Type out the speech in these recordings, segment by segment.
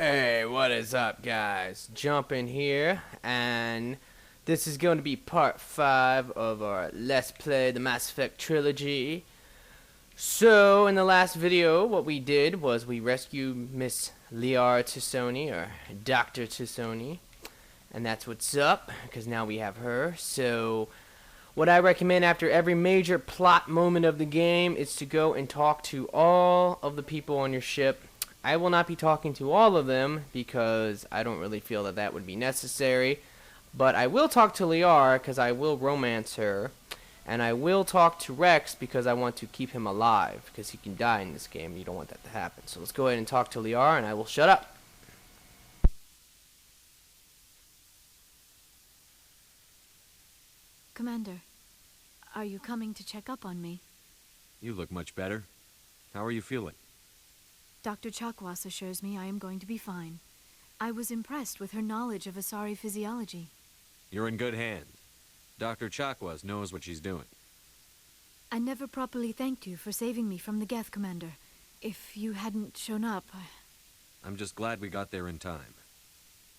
Hey, what is up, guys? Jumpin here, and this is going to be part 5 of our Let's Play the Mass Effect Trilogy. So, in the last video, what we did was we rescued Miss Liara Tassoni, or Dr. Tassoni, and that's what's up, because now we have her. So, what I recommend after every major plot moment of the game is to go and talk to all of the people on your ship. I will not be talking to all of them because I don't really feel that that would be necessary. But I will talk to Liara because I will romance her. And I will talk to Wrex because I want to keep him alive because he can die in this game. You don't want that to happen. So let's go ahead and talk to Liara and I will shut up. Commander, are you coming to check up on me? You look much better. How are you feeling? Dr. Chakwas assures me I am going to be fine. I was impressed with her knowledge of Asari physiology. You're in good hands. Dr. Chakwas knows what she's doing. I never properly thanked you for saving me from the Geth, Commander. If you hadn't shown up, I'm just glad we got there in time.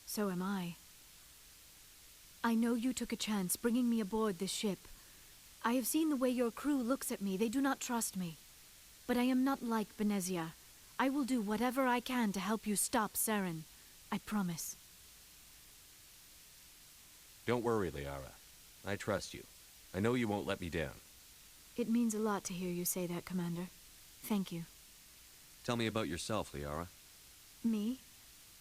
So am I. I know you took a chance bringing me aboard this ship. I have seen the way your crew looks at me. They do not trust me. But I am not like Benezia. I will do whatever I can to help you stop Saren. I promise. Don't worry, Liara. I trust you. I know you won't let me down. It means a lot to hear you say that, Commander. Thank you. Tell me about yourself, Liara. Me?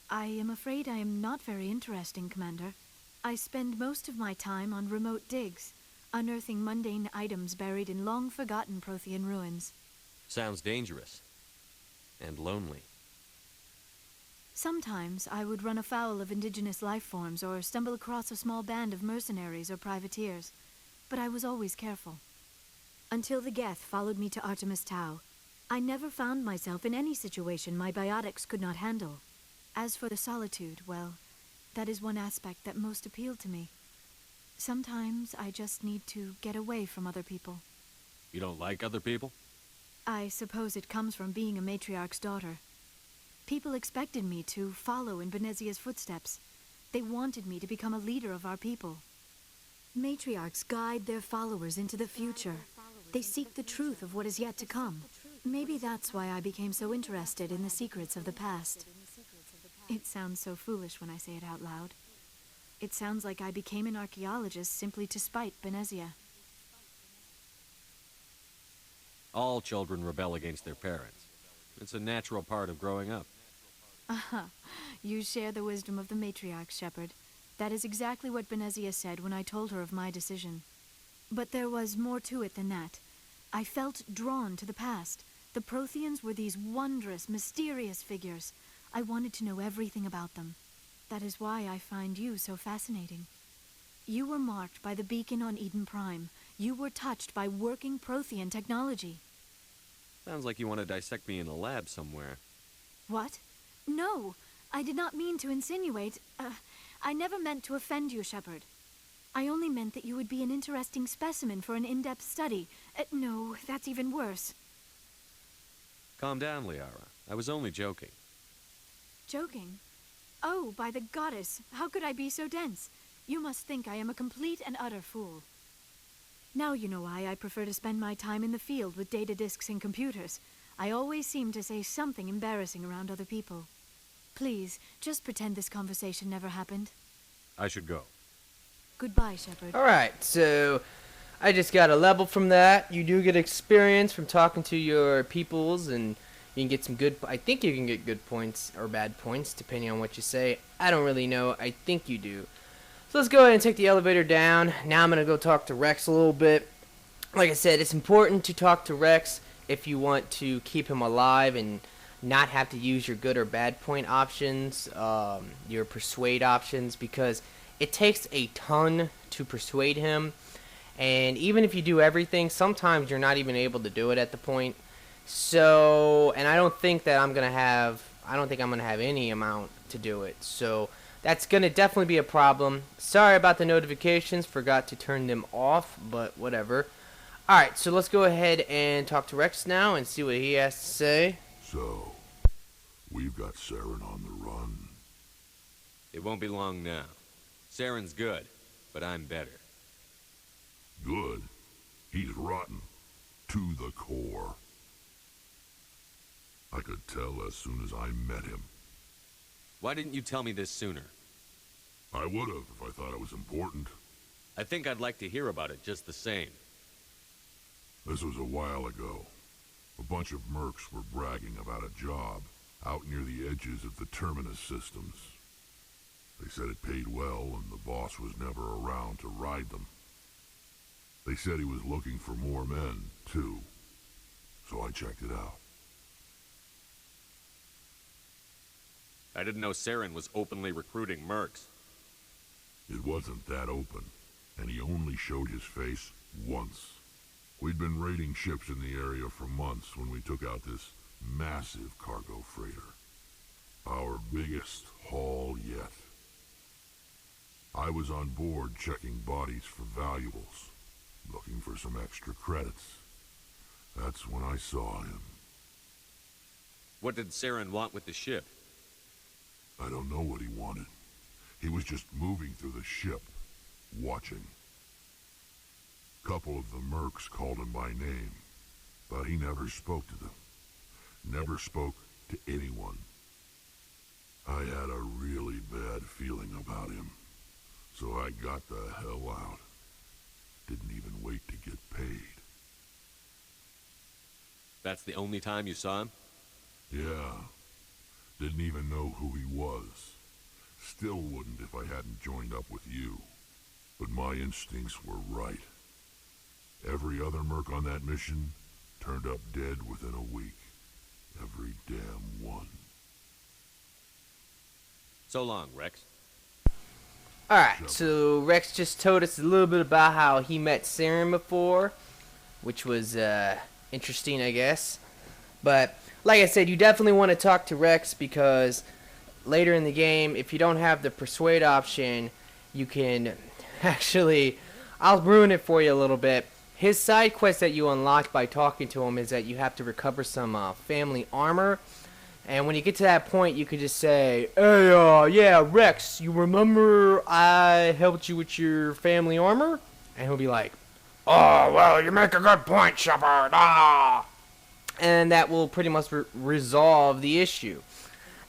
I am afraid I am not very interesting, Commander. I spend most of my time on remote digs, unearthing mundane items buried in long-forgotten Prothean ruins. Sounds dangerous. And lonely. Sometimes I would run afoul of indigenous life forms or stumble across a small band of mercenaries or privateers, but I was always careful. Until the Geth followed me to Artemis Tau, I never found myself in any situation my biotics could not handle. As for the solitude, well, that is one aspect that most appealed to me. Sometimes I just need to get away from other people. You don't like other people? I suppose it comes from being a matriarch's daughter. People expected me to follow in Benezia's footsteps. They wanted me to become a leader of our people. Matriarchs guide their followers into the future. They seek the truth of what is yet to come. Maybe that's why I became so interested in the secrets of the past. It sounds so foolish when I say it out loud. It sounds like I became an archaeologist simply to spite Benezia. All children rebel against their parents. It's a natural part of growing up. Aha, you share the wisdom of the matriarch, Shepard. That is exactly what Benezia said when I told her of my decision. But there was more to it than that. I felt drawn to the past. The Protheans were these wondrous, mysterious figures. I wanted to know everything about them. That is why I find you so fascinating. You were marked by the beacon on Eden Prime. You were touched by working Prothean technology. Sounds like you want to dissect me in a lab somewhere. What? No, I did not mean to insinuate. I never meant to offend you, Shepard. I only meant that you would be an interesting specimen for an in-depth study. No, that's even worse. Calm down, Liara. I was only joking. Joking? Oh, by the goddess, how could I be so dense? You must think I am a complete and utter fool. Now you know why I prefer to spend my time in the field with data disks and computers. I always seem to say something embarrassing around other people. Please, just pretend this conversation never happened. I should go. Goodbye, Shepard. Alright, so I just got a level from that. You do get experience from talking to your peoples, and you can get some good... I think you can get good points or bad points, depending on what you say. I don't really know. I think you do. So let's go ahead and take the elevator down. Now I'm going to go talk to Wrex a little bit. Like I said, it's important to talk to Wrex if you want to keep him alive and not have to use your good or bad point options, your persuade options, because it takes a ton to persuade him. And even if you do everything, sometimes you're not even able to do it at the point. So, and I don't think I'm going to have any amount to do it. So that's going to definitely be a problem. Sorry about the notifications. Forgot to turn them off, but whatever. Alright, so let's go ahead and talk to Wrex now and see what he has to say. So, We've got Saren on the run. It won't be long now. Saren's good, but I'm better. Good? He's rotten. To the core. I could tell as soon as I met him. Why didn't you tell me this sooner? I would've if I thought it was important. I think I'd like to hear about it just the same. This was a while ago. A bunch of mercs were bragging about a job out near the edges of the Terminus systems. They said it paid well and the boss was never around to ride them. They said he was looking for more men, too. So I checked it out. I didn't know Saren was openly recruiting mercs. It wasn't that open, and he only showed his face once. We'd been raiding ships in the area for months when we took out this massive cargo freighter. Our biggest haul yet. I was on board checking bodies for valuables, looking for some extra credits. That's when I saw him. What did Saren want with the ship? I don't know what he wanted. He was just moving through the ship, watching. Couple of the mercs called him by name, but he never spoke to them. Never spoke to anyone. I had a really bad feeling about him, so I got the hell out. Didn't even wait to get paid. That's the only time you saw him? Yeah. Didn't even know who he was. Still wouldn't if I hadn't joined up with you. But my instincts were right. Every other merc on that mission turned up dead within a week. Every damn one. So long, Wrex. Alright, so Wrex just told us a little bit about how he met Saren before, which was interesting, I guess. But like I said, you definitely want to talk to Wrex because later in the game, if you don't have the persuade option, you can actually, I'll ruin it for you a little bit. His side quest that you unlock by talking to him is that you have to recover some family armor. And when you get to that point, you could just say, hey, yeah, Wrex, you remember I helped you with your family armor? And he'll be like, oh, well, you make a good point, Shepard. Ah. And that will pretty much resolve the issue.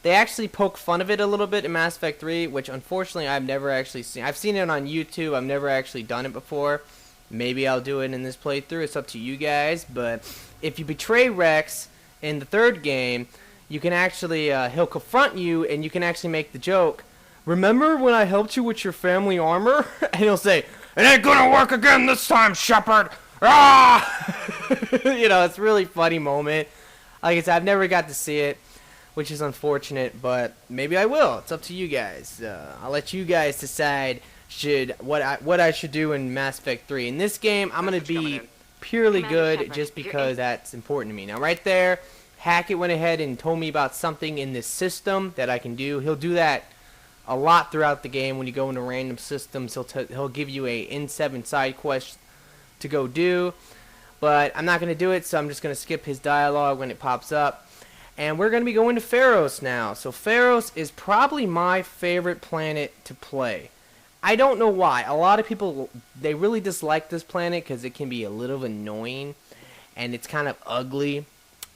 They actually poke fun of it a little bit in Mass Effect 3, which unfortunately I've never actually seen. I've seen it on YouTube. I've never actually done it before. Maybe I'll do it in this playthrough. It's up to you guys. But if you betray Wrex in the third game, you can actually, he'll confront you and you can actually make the joke, remember when I helped you with your family armor? And he'll say, it ain't gonna work again this time, Shepard. Ah! You know, it's a really funny moment. Like I said, I've never got to see it, which is unfortunate, but maybe I will. It's up to you guys. I'll let you guys decide what I should do in Mass Effect 3. In this game, I'm gonna be purely good just because that's important to me. Now, right there, Hackett went ahead and told me about something in this system that I can do. He'll do that a lot throughout the game. When you go into random systems, he'll give you a N7 side quest to go do. But I'm not going to do it, so I'm just going to skip his dialogue when it pops up. And we're going to be going to Feros now. So Feros is probably my favorite planet to play. I don't know why. A lot of people, they really dislike this planet because it can be a little annoying. And it's kind of ugly.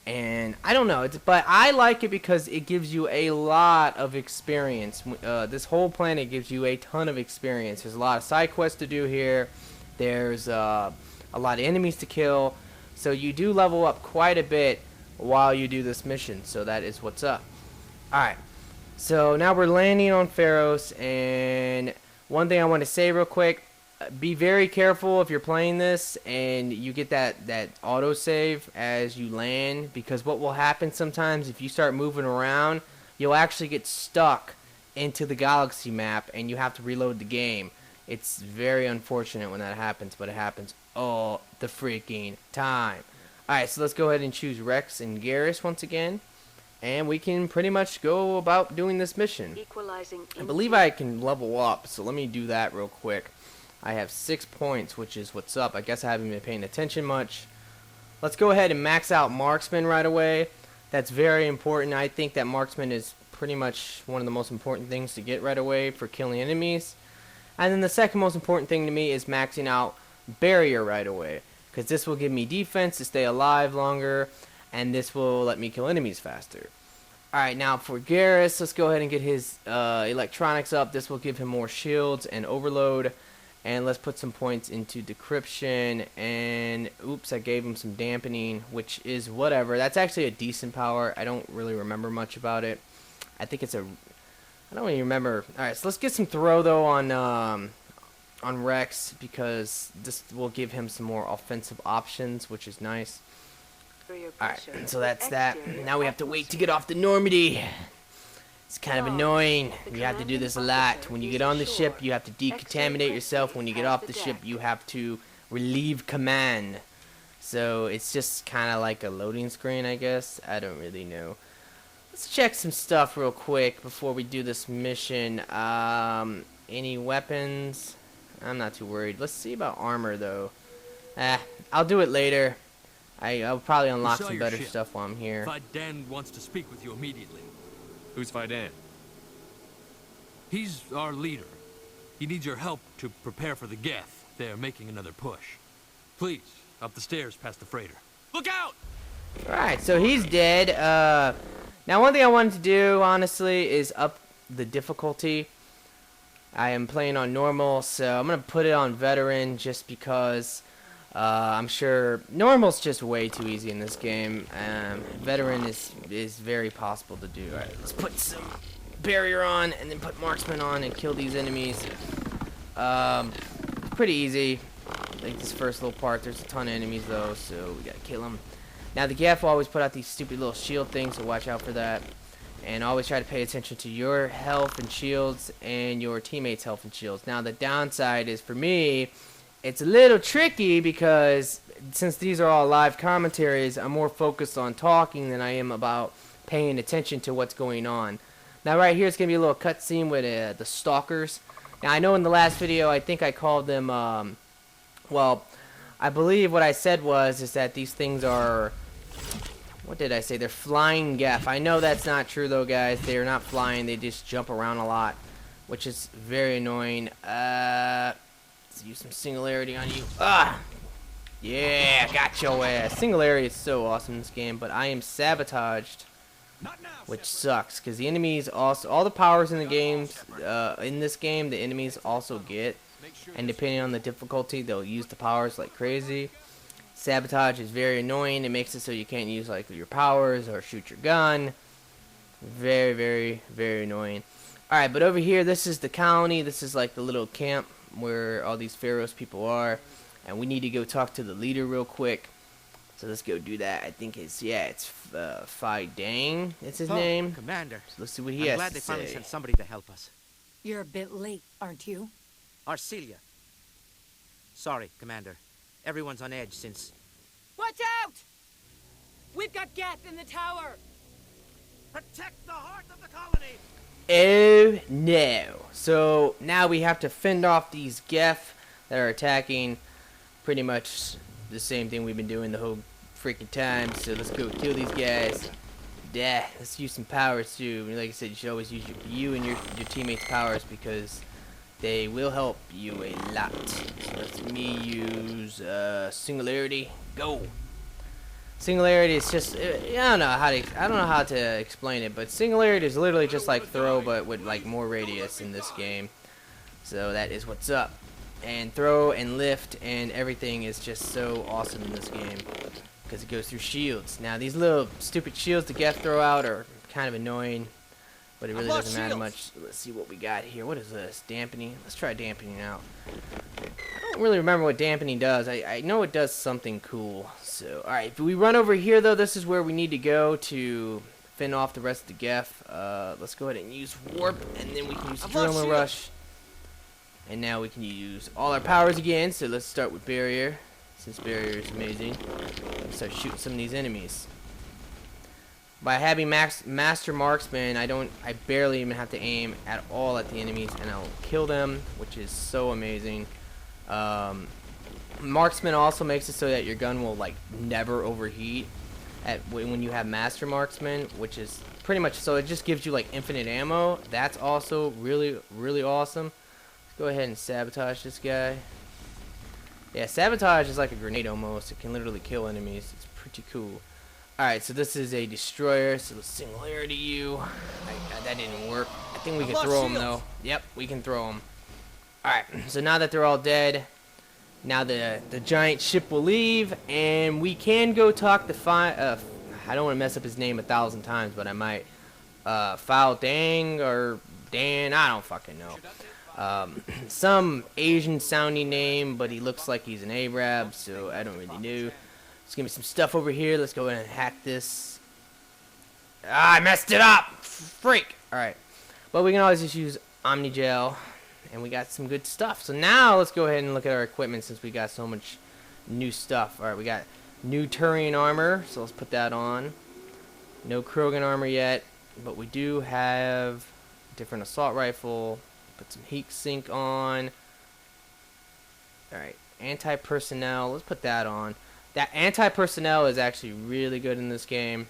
And I don't know, but I like it because it gives you a lot of experience. This whole planet gives you a ton of experience. There's a lot of side quests to do here. There's a lot of enemies to kill. So you do level up quite a bit while you do this mission. So that is what's up. Alright, so now we're landing on Feros. And one thing I want to say real quick. Be very careful if you're playing this and you get that autosave as you land, because what will happen sometimes if you start moving around, you'll actually get stuck into the galaxy map and you have to reload the game. It's very unfortunate when that happens, but it happens all the freaking time. Alright, so let's go ahead and choose Wrex and Garrus once again, and we can pretty much go about doing this mission. I believe I can level up, so let me do that real quick. I have 6 points, which is what's up. I guess I haven't been paying attention much. Let's go ahead and max out Marksman right away. That's very important. I think that marksman is pretty much one of the most important things to get right away for killing enemies. And then the second most important thing to me is maxing out barrier right away, because this will give me defense to stay alive longer, and this will let me kill enemies faster. Alright, now for Garrus, let's go ahead and get his electronics up. This will give him more shields and overload. And let's put some points into decryption. And oops, I gave him some dampening, which is whatever. That's actually a decent power. I don't really remember much about it. I think it's a... I don't really remember. Alright, so let's get some throw though on Wrex, because this will give him some more offensive options, which is nice. Alright, so that's that. Now we have to wait to get off the Normandy. It's kind of annoying. You have to do this a lot. When you get on the ship, you have to decontaminate yourself. When you get off the ship, you have to relieve command. So it's just kind of like a loading screen, I guess. I don't really know. Let's check some stuff real quick before we do this mission. Any weapons? I'm not too worried. Let's see about armor, though. I'll do it later. I'll probably unlock some better stuff while I'm here. Fidan wants to speak with you immediately. Who's Fidan? He's our leader. He needs your help to prepare for the Geth. They're making another push. Please, up the stairs past the freighter. Look out! Alright, so he's dead. Now one thing I wanted to do, honestly, is up the difficulty. I am playing on normal, so I'm going to put it on veteran just because I'm sure normal's just way too easy in this game. Veteran is very possible to do. Alright, let's put some barrier on and then put marksman on and kill these enemies. Pretty easy. Like this first little part, there's a ton of enemies though, so we gotta kill them. Now the Geth will always put out these stupid little shield things, so watch out for that. And always try to pay attention to your health and shields and your teammates' health and shields. Now the downside is, for me, it's a little tricky because since these are all live commentaries, I'm more focused on talking than I am about paying attention to what's going on. Now right here it's going to be a little cutscene with the stalkers. Now I know in the last video I think I called them, well, I believe what I said is that these things are, what did I say? They're flying Geth. I know that's not true though, guys. They're not flying. They just jump around a lot, which is very annoying. Let's use some singularity on you. Yeah, got your ass. Singularity is so awesome in this game, but I am sabotaged, which sucks because the enemies also, all the powers in the games, in this game, the enemies also get, and depending on the difficulty, they'll use the powers like crazy. Sabotage is very annoying. It makes it so you can't use like your powers or shoot your gun. Very, very, very annoying. Alright, but over here, this is the colony. This is like the little camp where all these Feros people are. And we need to go talk to the leader real quick. So let's go do that. I think it's, yeah, it's Fidan. It's his name. Commander. So let's see what he has glad to they finally say. sent somebody to help us. You're a bit late, aren't you? Arcelia. Sorry, Commander. Everyone's on edge since... Watch out! We've got Geth in the tower! Protect the heart of the colony! Oh no. So now we have to fend off these Geth that are attacking. Pretty much the same thing we've been doing the whole freaking time. So let's go kill these guys. Yeah, let's use some powers too. Like I said, you should always use you and your teammates' powers because they will help you a lot. So let me use singularity. Go. Singularity is just, I don't know how to explain it, but singularity is literally just like throw, but with like more radius in this game. So that is what's up. And throw and lift and everything is just so awesome in this game because it goes through shields. Now these little stupid shields the Geth throw out are kind of annoying, but it really doesn't matter much. Let's see what we got here. What is this? Dampening? Let's try dampening out. I don't really remember what dampening does. I know it does something cool. So, alright, if we run over here though, this is where we need to go to fend off the rest of the Geth. Let's go ahead and use warp, and then we can use adrenaline rush. And now we can use all our powers again. So let's start with barrier, since barrier is amazing. Let's start shooting some of these enemies. By having master marksman, I barely even have to aim at all at the enemies, and I'll kill them, which is so amazing. Marksman also makes it so that your gun will like never overheat, when you have Master Marksman, which is pretty much, so it just gives you like infinite ammo. That's also really, really awesome. Let's go ahead and sabotage this guy. Yeah, sabotage is like a grenade almost. It can literally kill enemies. It's pretty cool. Alright, so this is a destroyer, so let's singularity you. That didn't work. I think we can throw them though. Yep, we can throw them. Alright, so now that they're all dead, now the giant ship will leave, and we can go talk to I don't want to mess up his name 1,000 times, but I might. Foul Dang or Dan, I don't fucking know. Some Asian sounding name, but he looks like he's an Arab, so I don't really know. Let's give me some stuff over here. Let's go ahead and hack this. Ah, I messed it up! Freak! Alright. But we can always just use Omnigel, and we got some good stuff. So now let's go ahead and look at our equipment since we got so much new stuff. Alright, we got new Turian armor, so let's put that on. No Krogan armor yet, but we do have a different assault rifle. Put some heat sink on. Alright, anti-personnel. Let's put that on. That anti-personnel is actually really good in this game.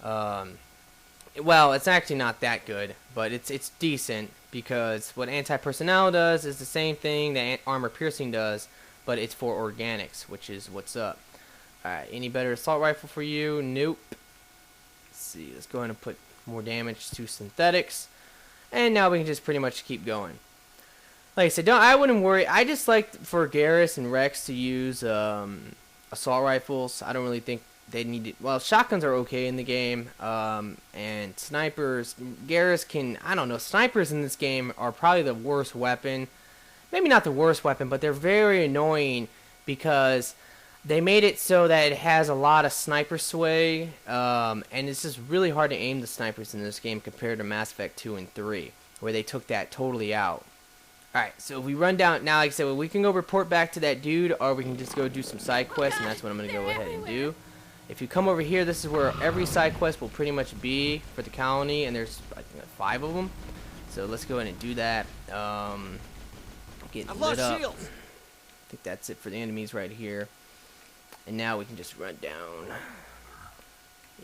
Well, it's actually not that good, but it's decent because what anti-personnel does is the same thing that armor piercing does, but it's for organics, which is what's up. Alright, any better assault rifle for you? Nope. Let's see, let's go ahead and put more damage to synthetics. And now we can just pretty much keep going. Like I said, I wouldn't worry. I just like for Garrus and Wrex to use assault rifles. I don't really think they need it. Well, shotguns are okay in the game. And snipers, Garrus can, I don't know, snipers in this game are probably the worst weapon. Maybe not the worst weapon, but they're very annoying because they made it so that it has a lot of sniper sway, and it's just really hard to aim the snipers in this game compared to Mass Effect 2 and 3, where they took that totally out. Alright, so if we run down, now like I said, well, we can go report back to that dude, or we can just go do some side quests, and that's what I'm going to go ahead and do. If you come over here, this is where every side quest will pretty much be for the colony, and there's, I think, 5 of them. So let's go ahead and do that. Get lit up. I think that's it for the enemies right here. And now we can just run down.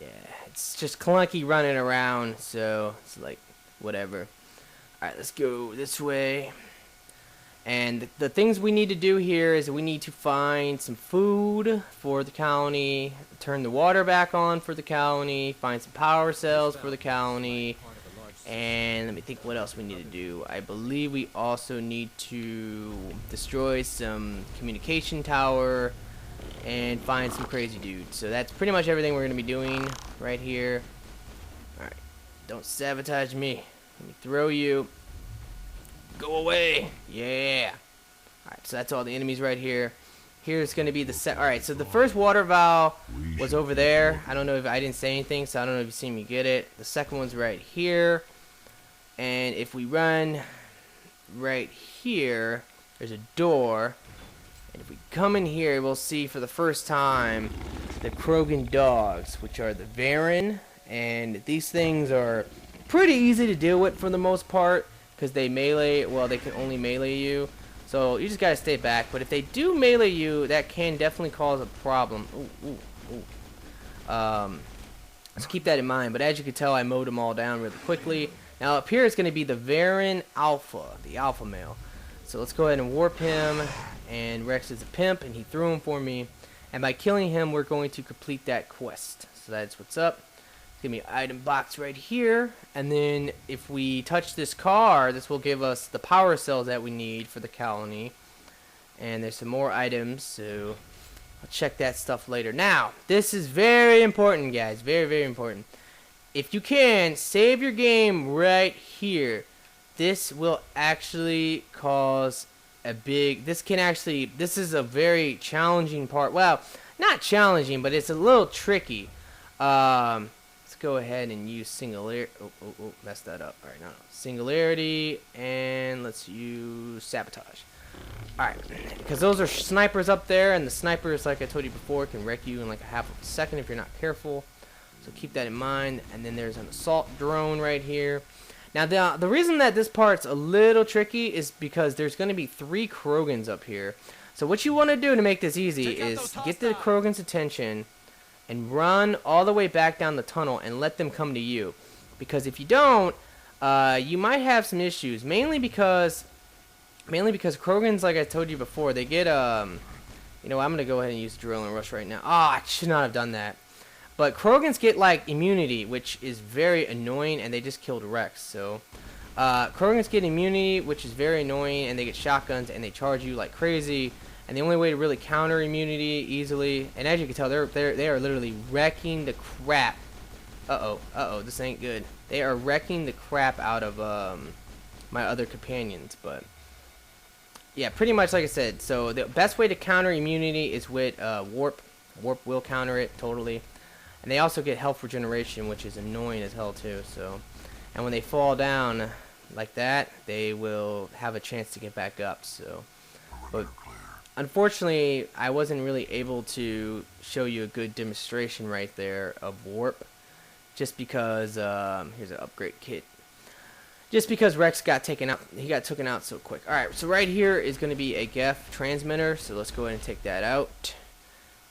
Yeah, it's just clunky running around, so it's like, whatever. Alright, let's go this way. And the things we need to do here is we need to find some food for the colony, turn the water back on for the colony, find some power cells for the colony, and let me think what else we need to do. I believe we also need to destroy some communication tower and find some crazy dudes. So that's pretty much everything we're going to be doing right here. Alright, don't sabotage me. Let me throw you. Go away. Yeah. Alright, so that's all the enemies right here. Here's going to be the set. Alright, so the first water valve was over there. I don't know if I didn't say anything, so I don't know if you see me get it. The second one's right here. And if we run right here, there's a door. And if we come in here, we'll see for the first time the Krogan dogs, which are the Varen. And these things are pretty easy to deal with for the most part, because they melee, well, they can only melee you. So you just gotta stay back. But if they do melee you, that can definitely cause a problem. So keep that in mind. But as you can tell, I mowed them all down really quickly. Now up here is going to be the Varen Alpha, the Alpha male. So let's go ahead and warp him. And Wrex is a pimp, and he threw him for me. And by killing him, we're going to complete that quest. So that's what's up. Give me an item box right here. And then if we touch this car, this will give us the power cells that we need for the colony. And there's some more items, so I'll check that stuff later. Now, this is very important, guys. Very, very important. If you can, save your game right here. This will actually cause a big... This is a very challenging part. Well, not challenging, but it's a little tricky. Let's go ahead and use singularity. Oh, messed that up. Alright, no. Singularity, and let's use sabotage. Alright, because those are snipers up there, and the snipers, like I told you before, can wreck you in like a half of a second if you're not careful. So keep that in mind. And then there's an assault drone right here. Now, the reason that this part's a little tricky is because there's going to be 3 Krogans up here. So what you want to do to make this easy is get the Krogan's attention and run all the way back down the tunnel and let them come to you. Because if you don't, you might have some issues. Mainly because Krogans, like I told you before, they get you know, I'm gonna go ahead and use Drill and Rush right now. I should not have done that. But Krogans get like immunity, which is very annoying, and they just killed Wrex. So Krogans get immunity, which is very annoying, and they get shotguns and they charge you like crazy. And the only way to really counter immunity easily, and as you can tell, they are literally wrecking the crap. This ain't good. They are wrecking the crap out of my other companions, but yeah, pretty much like I said. So the best way to counter immunity is with warp. Warp will counter it totally, and they also get health regeneration, which is annoying as hell too. So, and when they fall down like that, they will have a chance to get back up. So, but unfortunately, I wasn't really able to show you a good demonstration right there of warp, just because here's an upgrade kit. Just because Wrex got taken out, he got taken out so quick. All right, so right here is going to be a GEF transmitter. So let's go ahead and take that out,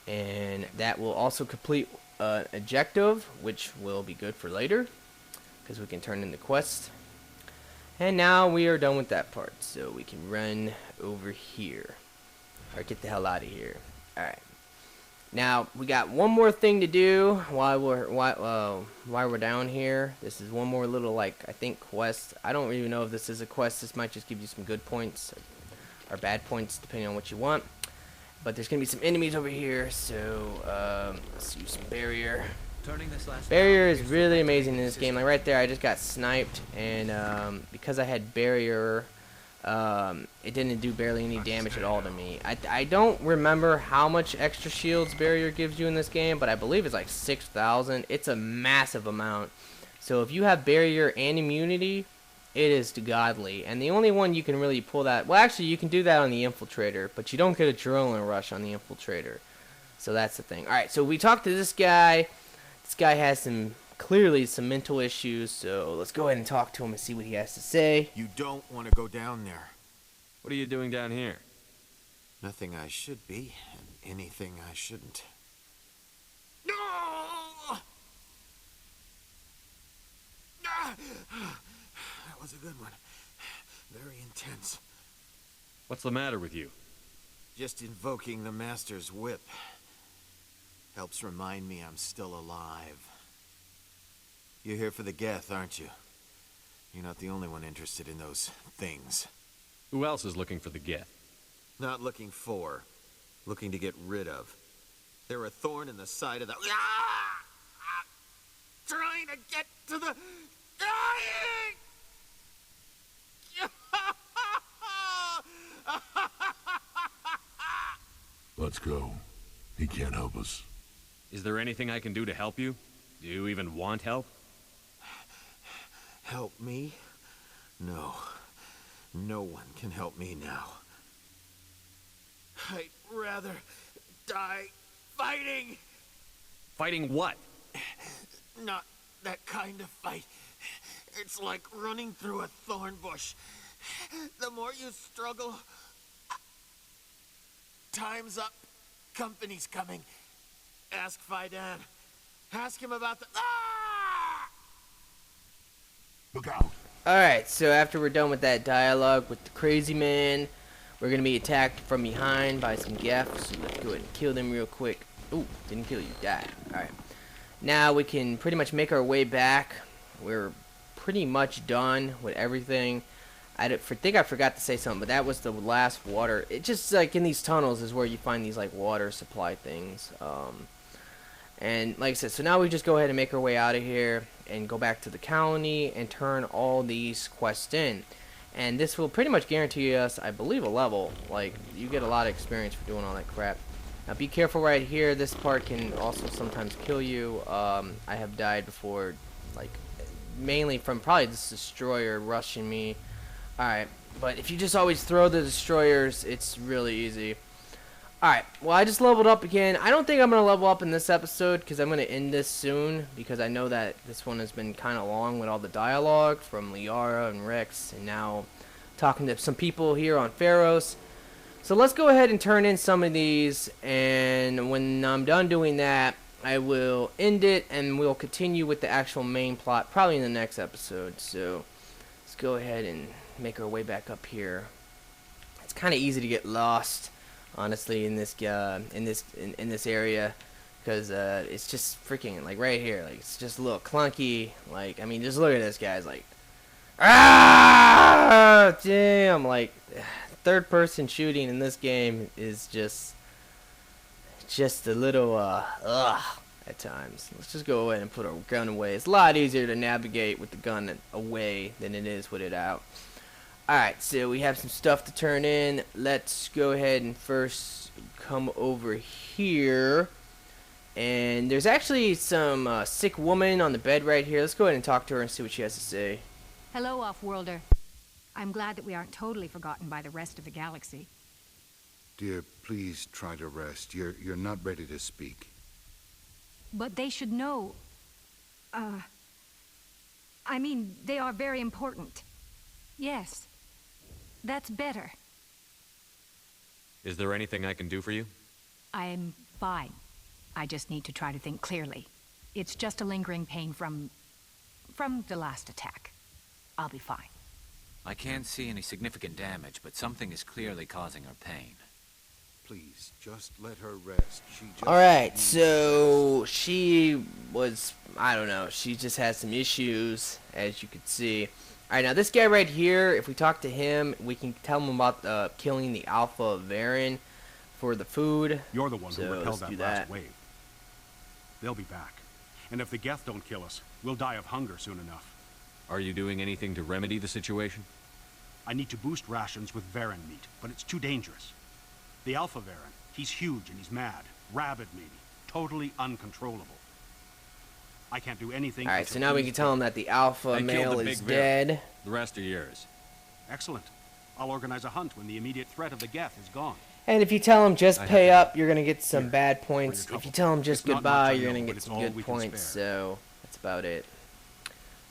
and that will also complete an objective, which will be good for later, because we can turn in the quest. And now we are done with that part, so we can run over here. Or get the hell out of here. Alright. Now, we got one more thing to do while we're down here. This is one more little, like, I think quest. I don't even know if this is a quest. This might just give you some good points or bad points, depending on what you want. But there's going to be some enemies over here, so let's use some barrier. Barrier is really amazing in this game. Like right there, I just got sniped, and because I had barrier, it didn't do barely any damage at all to me. I don't remember how much extra shields barrier gives you in this game, but I believe it's like 6,000. It's a massive amount. So if you have barrier and immunity, it is godly. And the only one you can really pull that, well, actually you can do that on the infiltrator, but you don't get a adrenaline rush on the infiltrator. So that's the thing. All right, so we talked to this guy. This guy has clearly some mental issues, so let's go ahead and talk to him and see what he has to say. You don't want to go down there. What are you doing down here? Nothing I should be, and anything I shouldn't. No! That was a good one. Very intense. What's the matter with you? Just invoking the Master's whip helps remind me I'm still alive. You're here for the Geth, aren't you? You're not the only one interested in those things. Who else is looking for the Geth? Not looking for, looking to get rid of. They're a thorn in the side of the... Ah! Trying to get to the... Dying! Let's go. He can't help us. Is there anything I can do to help you? Do you even want help? Help me? No. No one can help me now. I'd rather die fighting. Fighting what? Not that kind of fight. It's like running through a thorn bush. The more you struggle... Time's up. Company's coming. Ask Fidan. Ask him about the... Ah! Look out. Alright, so after we're done with that dialogue with the crazy man, we're going to be attacked from behind by some Geths. So let's go ahead and kill them real quick. Ooh, didn't kill you. Died. Alright. Now we can pretty much make our way back. We're pretty much done with everything. I think I forgot to say something, but that was the last water. It just like in these tunnels is where you find these like water supply things. And like I said, so now we just go ahead and make our way out of here and go back to the colony and turn all these quests in. And this will pretty much guarantee us, I believe, a level. Like, you get a lot of experience for doing all that crap. Now be careful right here. This part can also sometimes kill you. I have died before, like, mainly from probably this destroyer rushing me. Alright, but if you just always throw the destroyers, it's really easy. Alright, well I just leveled up again. I don't think I'm going to level up in this episode because I'm going to end this soon because I know that this one has been kind of long with all the dialogue from Liara and Wrex and now talking to some people here on Feros. So let's go ahead and turn in some of these, and when I'm done doing that, I will end it, and we'll continue with the actual main plot probably in the next episode. So let's go ahead and make our way back up here. It's kind of easy to get lost, honestly, in this in this area, because it's just freaking like right here. Like it's just a little clunky. Like I mean, just look at this, guys. Like, ah, damn. Like third person shooting in this game is just a little at times. Let's just go ahead and put our gun away. It's a lot easier to navigate with the gun away than it is with it out. Alright, so we have some stuff to turn in. Let's go ahead and first come over here. And there's actually some sick woman on the bed right here. Let's go ahead and talk to her and see what she has to say. Hello, Off-Worlder. I'm glad that we aren't totally forgotten by the rest of the galaxy. Dear, please try to rest. You're not ready to speak. But they should know... I mean, they are very important. Yes. That's better. Is there anything I can do for you? I'm fine. I just need to try to think clearly. It's just a lingering pain from the last attack. I'll be fine. I can't see any significant damage, but something is clearly causing her pain. Please, just let her rest. Alright, so she was, I don't know, she just has some issues, as you can see. Alright, now this guy right here, if we talk to him, we can tell him about killing the Alpha Varen for the food. You're the one who repelled let's do that last wave. They'll be back. And if the Geth don't kill us, we'll die of hunger soon enough. Are you doing anything to remedy the situation? I need to boost rations with Varen meat, but it's too dangerous. The Alpha Varen, he's huge and he's mad. Rabid maybe. Totally uncontrollable. I can't do anything. Alright, so now we can tell him that the Alpha male is dead. The rest are yours. Excellent. I'll organize a hunt when the immediate threat of the Geth is gone. And if you tell him just pay up, you're going to get some bad points. If you tell him just goodbye, you're going to get some good points. So, that's about it.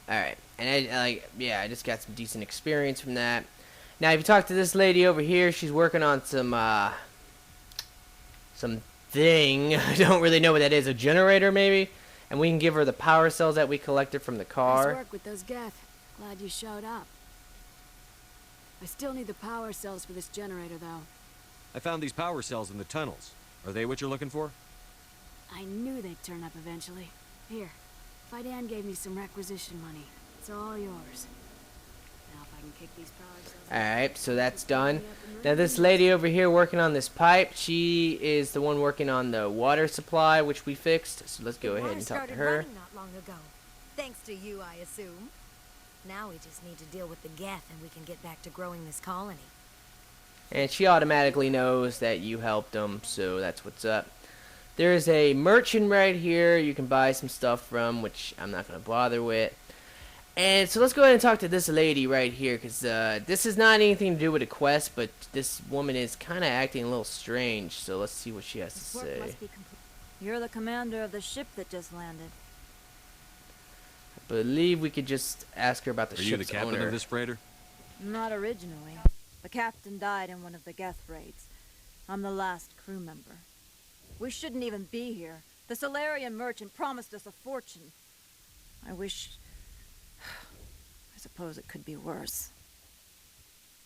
Alright, and I just got some decent experience from that. Now, if you talk to this lady over here, she's working on some thing. I don't really know what that is. A generator, maybe? And we can give her the power cells that we collected from the car. Nice work with those Geth. Glad you showed up. I still need the power cells for this generator, though. I found these power cells in the tunnels. Are they what you're looking for? I knew they'd turn up eventually. Here, Fidan gave me some requisition money. It's all yours. Now if I can kick these power cells... Alright, so that's done. Now this lady over here working on this pipe, she is the one working on the water supply, which we fixed. So let's go ahead and talk to her. Not long ago. Thanks to you, I assume. Now we just need to deal with the Geth and we can get back to growing this colony. And she automatically knows that you helped them, so that's what's up. There's a merchant right here you can buy some stuff from, which I'm not going to bother with. And so let's go ahead and talk to this lady right here, because this is not anything to do with a quest, but this woman is kind of acting a little strange, so let's see what she has to say. You're the commander of the ship that just landed. I believe we could just ask her about the ship's owner. Are you the captain of this freighter? Not originally. The captain died in one of the Geth raids. I'm the last crew member. We shouldn't even be here. The Solarian merchant promised us a fortune. I wish... I suppose it could be worse.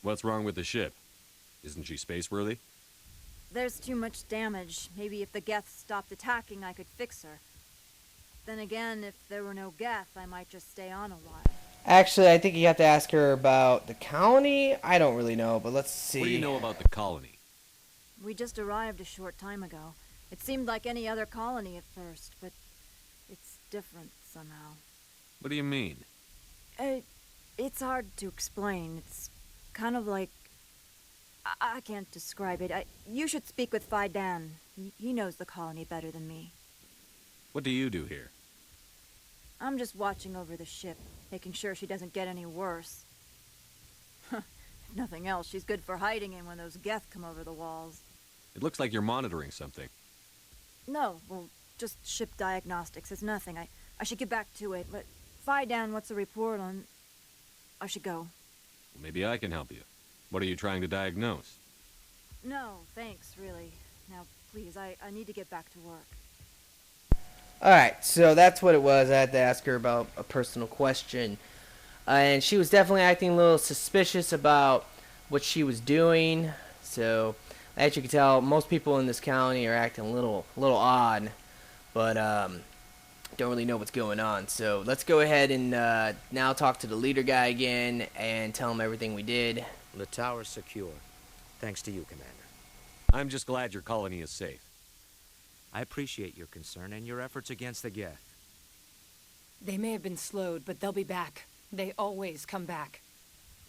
What's wrong with the ship? Isn't she space-worthy? There's too much damage. Maybe if the Geth stopped attacking, I could fix her. Then again, if there were no Geth, I might just stay on a while. Actually, I think you have to ask her about the colony. I don't really know, but let's see. What do you know about the colony? We just arrived a short time ago. It seemed like any other colony at first, but it's different somehow. What do you mean? It's hard to explain. It's kind of like... I can't describe it. You should speak with Fidan. He knows the colony better than me. What do you do here? I'm just watching over the ship, making sure she doesn't get any worse. If nothing else, she's good for hiding in when those Geth come over the walls. It looks like you're monitoring something. No, well, just ship diagnostics. It's nothing. I should get back to it, but Fidan, what's the report on... I should go. Well, maybe I can help you. What are you trying to diagnose? No, thanks, really. Now, please, I need to get back to work. Alright, so that's what it was. I had to ask her about a personal question. And she was definitely acting a little suspicious about what she was doing. So, as you can tell, most people in this county are acting a little odd. But, don't really know what's going on. So, let's go ahead and now talk to the leader guy again and tell him everything we did. The tower's secure. Thanks to you, Commander. I'm just glad your colony is safe. I appreciate your concern and your efforts against the Geth. They may have been slowed, but they'll be back. They always come back.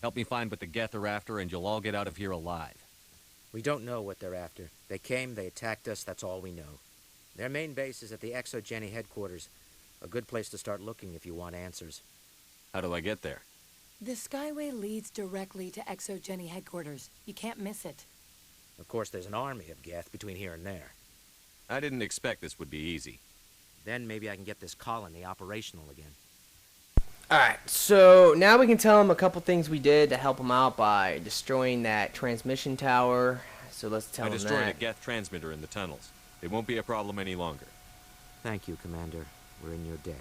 Help me find what the Geth are after, and you'll all get out of here alive. We don't know what they're after. They came, they attacked us, that's all we know. Their main base is at the Exogeny headquarters. A good place to start looking if you want answers. How do I get there? The Skyway leads directly to Exogeny headquarters. You can't miss it. Of course, there's an army of Geth between here and there. I didn't expect this would be easy. Then maybe I can get this colony operational again. Alright, so now we can tell him a couple things we did to help him out by destroying that transmission tower. So let's tell him that. I destroyed a Geth transmitter in the tunnels. It won't be a problem any longer. Thank you, Commander. We're in your debt.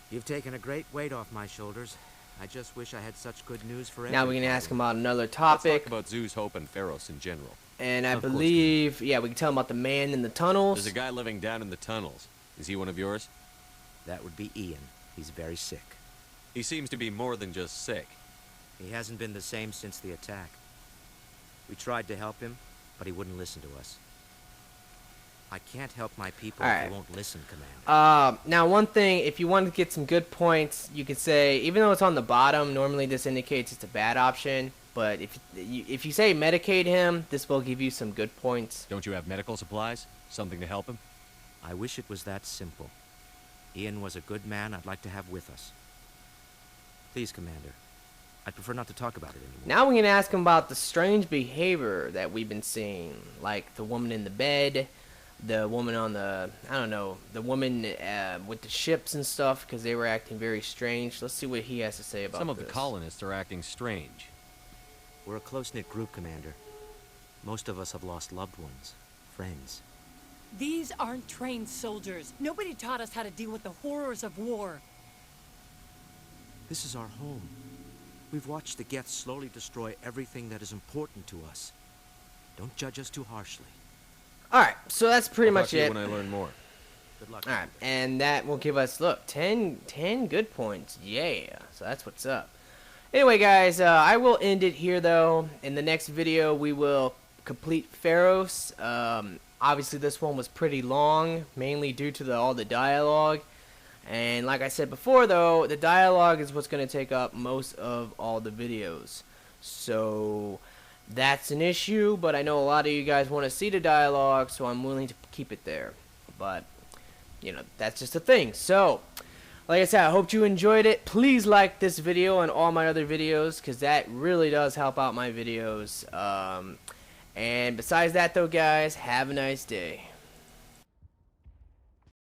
You've taken a great weight off my shoulders. I just wish I had such good news for everyone. Now we can ask him about another topic. Let's talk about Zeus, Hope, and Feros in general. And I believe, yeah, we can tell him about the man in the tunnels. There's a guy living down in the tunnels. Is he one of yours? That would be Ian. He's very sick. He seems to be more than just sick. He hasn't been the same since the attack. We tried to help him, but he wouldn't listen to us. I can't help my people if they won't listen, Commander. Now one thing, if you want to get some good points, you could say, even though it's on the bottom, normally this indicates it's a bad option. But if you say medicate him, this will give you some good points. Don't you have medical supplies? Something to help him? I wish it was that simple. Ian was a good man I'd like to have with us. Please, Commander. I'd prefer not to talk about it anymore. Now we can ask him about the strange behavior that we've been seeing. Like the woman in the bed, the woman on the, I don't know, the woman with the ships and stuff, because they were acting very strange. Let's see what he has to say about this. Some of the colonists are acting strange. We're a close-knit group, Commander. Most of us have lost loved ones, friends. These aren't trained soldiers. Nobody taught us how to deal with the horrors of war. This is our home. We've watched the Geth slowly destroy everything that is important to us. Don't judge us too harshly. Alright, so that's pretty much it. When I learn more. Good luck. Alright, and that will give us, look, 10 good points. Yeah, so that's what's up. Anyway, guys, I will end it here, though. In the next video, we will complete Feros. Obviously, this one was pretty long, mainly due to all the dialogue. And like I said before, though, the dialogue is what's going to take up most of all the videos. So that's an issue, but I know a lot of you guys want to see the dialogue, so I'm willing to keep it there. But, you know, that's just a thing. So, like I said, I hope you enjoyed it. Please like this video and all my other videos, because that really does help out my videos. And besides that, though, guys, have a nice day.